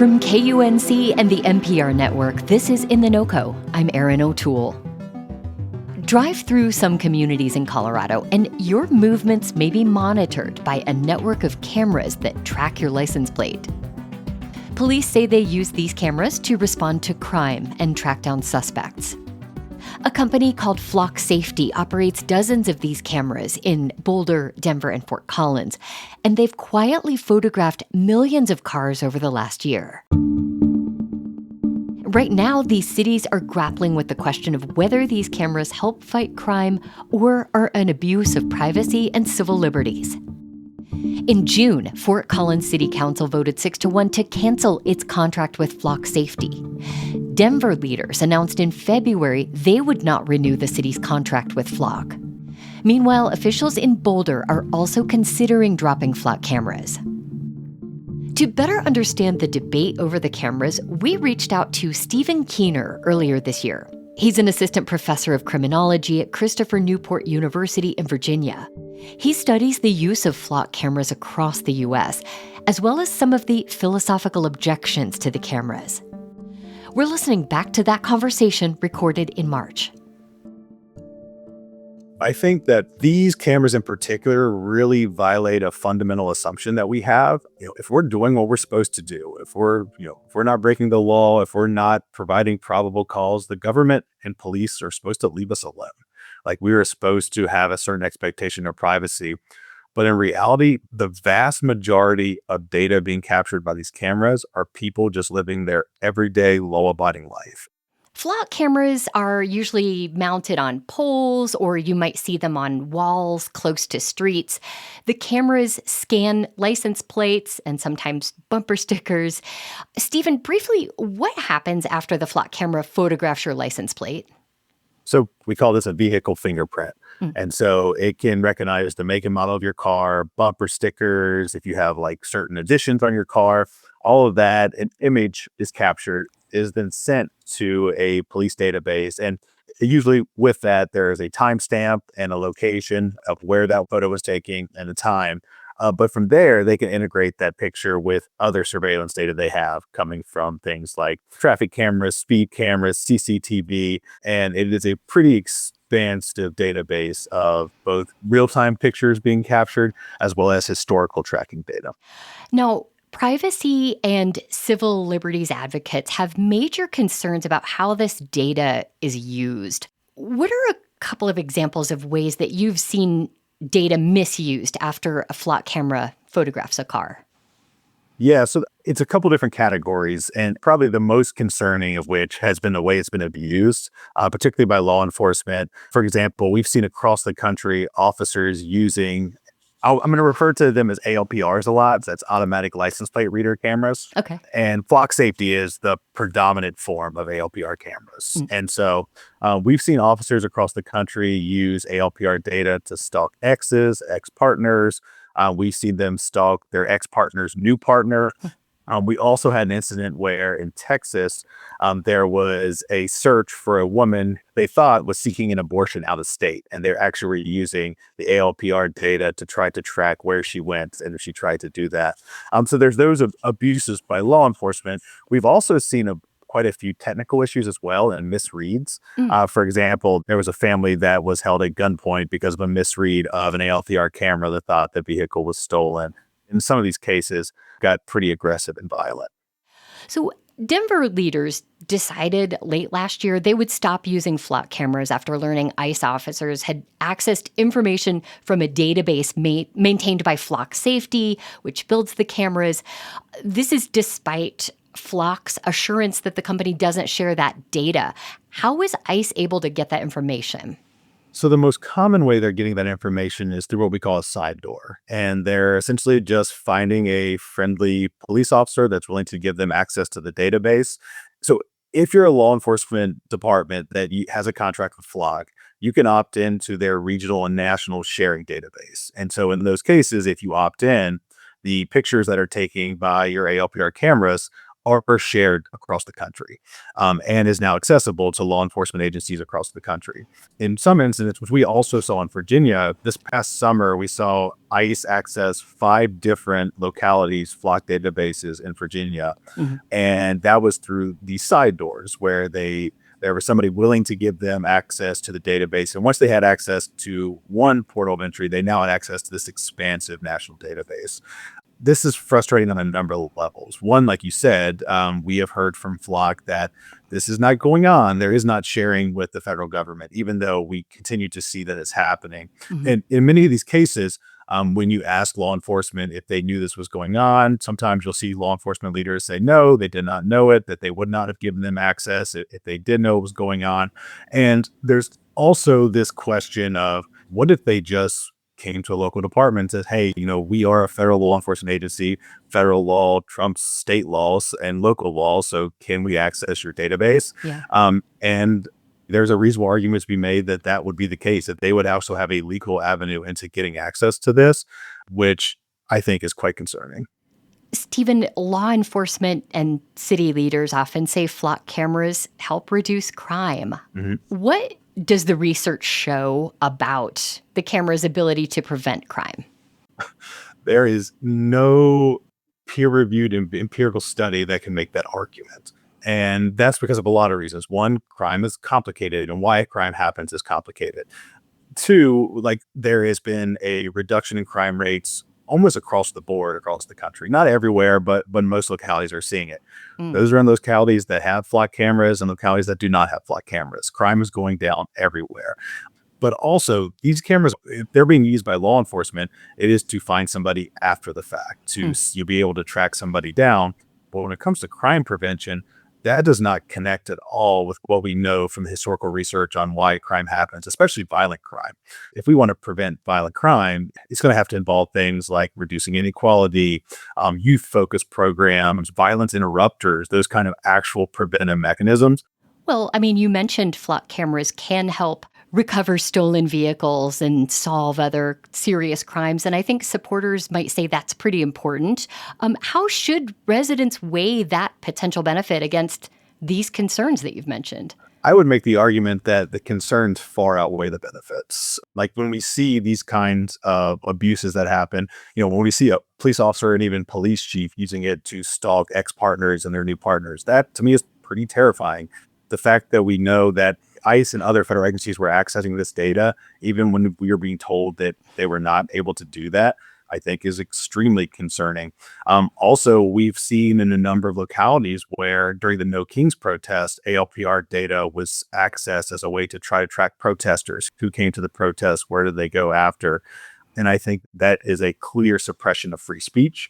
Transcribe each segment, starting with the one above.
From KUNC and the NPR network, this is In The NoCo. I'm Erin O'Toole. Drive through some communities in Colorado, and your movements may be monitored by a network of cameras that track your license plate. Police say they use these cameras to respond to crime and track down suspects. A company called Flock Safety operates dozens of these cameras in Boulder, Denver, and Fort Collins, and they've quietly photographed millions of cars over the last year. Right now, these cities are grappling with the question of whether these cameras help fight crime or are an abuse of privacy and civil liberties. In June, Fort Collins City Council voted 6-1 to cancel its contract with Flock Safety. Denver leaders announced in February they would not renew the city's contract with Flock. Meanwhile, officials in Boulder are also considering dropping Flock cameras. To better understand the debate over the cameras, we reached out to Stephen Keener earlier this year. He's an assistant professor of criminology at Christopher Newport University in Virginia. He studies the use of Flock cameras across the U.S., as well as some of the philosophical objections to the cameras. We're listening back to that conversation recorded in March. I think that these cameras in particular really violate a fundamental assumption that we have. If we're doing what we're supposed to do, if we're not breaking the law, if we're not providing probable cause, the government and police are supposed to leave us alone. Like, we are supposed to have a certain expectation of privacy. But in reality, the vast majority of data being captured by these cameras are people just living their everyday law-abiding life. Flock cameras are usually mounted on poles, or you might see them on walls close to streets. The cameras scan license plates and sometimes bumper stickers. Stephen, briefly, what happens after the Flock camera photographs your license plate? So we call this a vehicle fingerprint. And so it can recognize the make and model of your car, bumper stickers, if you have like certain additions on your car, all of that. An image is captured, is then sent to a police database. And usually with that, there is a timestamp and a location of where that photo was taken and the time. But from there, they can integrate that picture with other surveillance data they have coming from things like traffic cameras, speed cameras, CCTV, and it is a pretty expansive database of both real-time pictures being captured as well as historical tracking data. Now, privacy and civil liberties advocates have major concerns about how this data is used. What are a couple of examples of ways that you've seen data misused after a Flock camera photographs a car? Yeah, so it's a couple different categories, and probably the most concerning of which has been the way it's been abused, particularly by law enforcement. For example, we've seen across the country officers using, I'm going to refer to them as ALPRs a lot. So that's automatic license plate reader cameras. Okay. And Flock Safety is the predominant form of ALPR cameras. And so we've seen officers across the country use ALPR data to stalk exes, ex-partners. We've seen them stalk their ex-partner's new partner. We also had an incident where in Texas, there was a search for a woman they thought was seeking an abortion out of state. And they're actually using the ALPR data to try to track where she went and if she tried to do that. So there's those abuses by law enforcement. We've also seen quite a few technical issues as well and misreads. For example, there was a family that was held at gunpoint because of a misread of an ALPR camera that thought the vehicle was stolen. In some of these cases, got pretty aggressive and violent. So Denver leaders decided late last year they would stop using Flock cameras after learning ICE officers had accessed information from a database maintained by Flock Safety, which builds the cameras. This is despite Flock's assurance that the company doesn't share that data. How is ICE able to get that information? So the most common way they're getting that information is through what we call a side door. And they're essentially just finding a friendly police officer that's willing to give them access to the database. So if you're a law enforcement department that has a contract with Flock, you can opt into their regional and national sharing database. And so in those cases, if you opt in, the pictures that are taken by your ALPR cameras are shared across the country, and is now accessible to law enforcement agencies across the country. In some instances, which we also saw in Virginia, this past summer, we saw ICE access 5 different localities' flock databases in Virginia. Mhm. And that was through these side doors where there was somebody willing to give them access to the database. And once they had access to one portal of entry, they now had access to this expansive national database. This is frustrating on a number of levels. One, like you said, we have heard from Flock that this is not going on. There is not sharing with the federal government, even though we continue to see that it's happening. Mhm. And in many of these cases, when you ask law enforcement if they knew this was going on, sometimes you'll see law enforcement leaders say no, they did not know it, that they would not have given them access if they did know it was going on. And there's also this question of what if they just came to a local department and says, hey, we are a federal law enforcement agency. Federal law trumps state laws and local laws. So can we access your database? Yeah. And there's a reasonable argument to be made that that would be the case, that they would also have a legal avenue into getting access to this, which I think is quite concerning. Stephen, law enforcement and city leaders often say flock cameras help reduce crime. Mhm. What does the research show about the camera's ability to prevent crime? There is no peer-reviewed empirical study that can make that argument. And that's because of a lot of reasons. One, crime is complicated, and why crime happens is complicated. Two, like there has been a reduction in crime rates almost across the board, across the country. Not everywhere, but most localities are seeing it. Mm. Those are in those localities that have flock cameras and localities that do not have flock cameras. Crime is going down everywhere. But also, these cameras, if they're being used by law enforcement, it is to find somebody after the fact, to you'll be able to track somebody down. But when it comes to crime prevention, that does not connect at all with what we know from historical research on why crime happens, especially violent crime. If we want to prevent violent crime, it's going to have to involve things like reducing inequality, youth-focused programs, violence interrupters, those kind of actual preventive mechanisms. Well, I mean, you mentioned flock cameras can help recover stolen vehicles and solve other serious crimes. And I think supporters might say that's pretty important. How should residents weigh that potential benefit against these concerns that you've mentioned? I would make the argument that the concerns far outweigh the benefits. Like when we see these kinds of abuses that happen, when we see a police officer and even police chief using it to stalk ex-partners and their new partners, that to me is pretty terrifying. The fact that we know that ICE and other federal agencies were accessing this data, even when we were being told that they were not able to do that, I think is extremely concerning. Also, we've seen in a number of localities where during the No Kings protest, ALPR data was accessed as a way to try to track protesters. Who came to the protest? Where did they go after? And I think that is a clear suppression of free speech.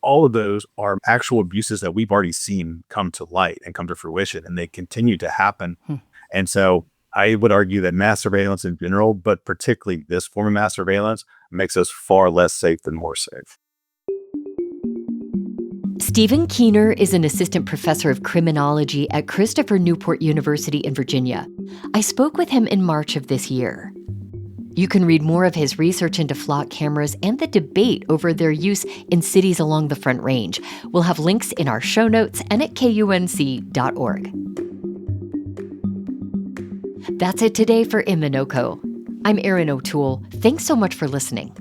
All of those are actual abuses that we've already seen come to light and come to fruition, and they continue to happen. And so I would argue that mass surveillance in general, but particularly this form of mass surveillance, makes us far less safe than more safe. Stephen Keener is an assistant professor of criminology at Christopher Newport University in Virginia. I spoke with him in March of this year. You can read more of his research into flock cameras and the debate over their use in cities along the Front Range. We'll have links in our show notes and at KUNC.org. That's it today for In The NoCo. I'm Erin O'Toole. Thanks so much for listening.